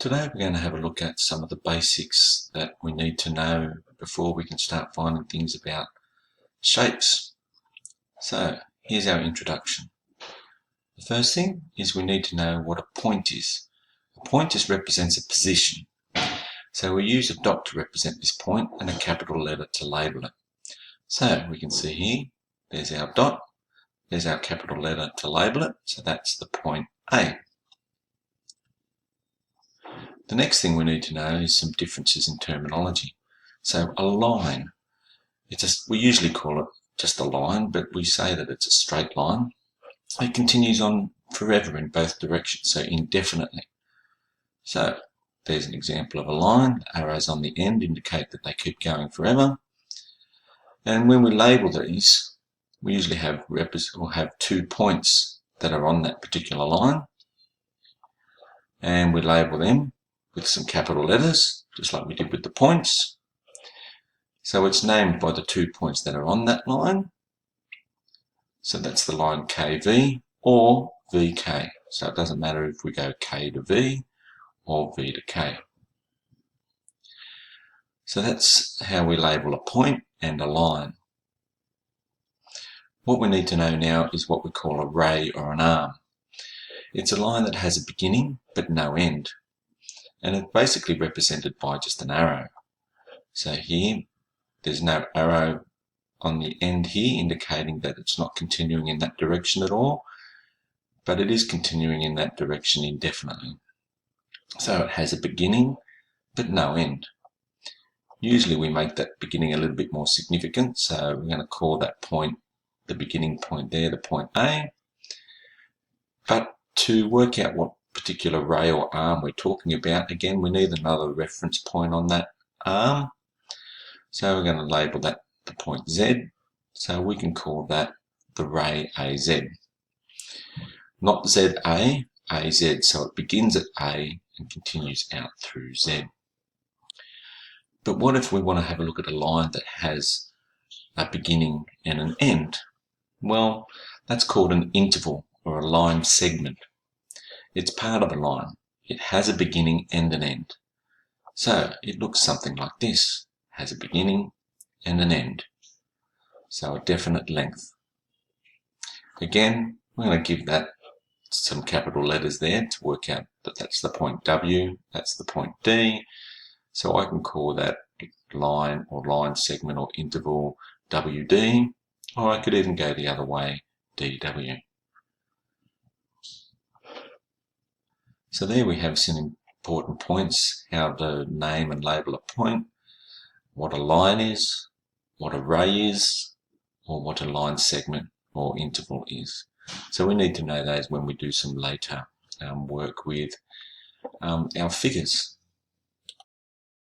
Today we're going to have a look at some of the basics that we need to know before we can start finding things about shapes. So here's our introduction. The first thing is we need to know what a point is. A point just represents a position. So we use a dot to represent this point and a capital letter to label it. So we can see here, there's our dot, there's our capital letter to label it, so that's the point A. The next thing we need to know is some differences in terminology. So a line, we usually call it just a line, but we say that it's a straight line. It continues on forever in both directions, so indefinitely. So there's an example of a line. The arrows on the end indicate that they keep going forever. And when we label these, we usually have 2 points that are on that particular line. And we label them with some capital letters, just like we did with the points. So it's named by the 2 points that are on that line. So that's the line KV or VK. So it doesn't matter if we go K to V or V to K. So that's how we label a point and a line. What we need to know now is what we call a ray or an arm. It's a line that has a beginning but no end. And it's basically represented by just an arrow. So here, there's no arrow on the end here indicating that it's not continuing in that direction at all, but it is continuing in that direction indefinitely. So it has a beginning but no end. Usually we make that beginning a little bit more significant, so we're going to call that point, the beginning point there, the point A. But to work out what particular ray or arm we're talking about, again we need another reference point on that arm. So we're going to label that the point Z, so we can call that the ray AZ. Not ZA, AZ, so it begins at A and continues out through Z. But what if we want to have a look at a line that has a beginning and an end? Well, that's called an interval or a line segment. It's part of a line. It has a beginning and an end. So it looks something like this. Has a beginning and an end. So a definite length. Again, we're going to give that some capital letters there to work out that that's the point W, that's the point D. So I can call that line or line segment or interval WD, or I could even go the other way, DW. So there we have some important points, how to name and label a point, what a line is, what a ray is, or what a line segment or interval is. So we need to know those when we do some later work with our figures.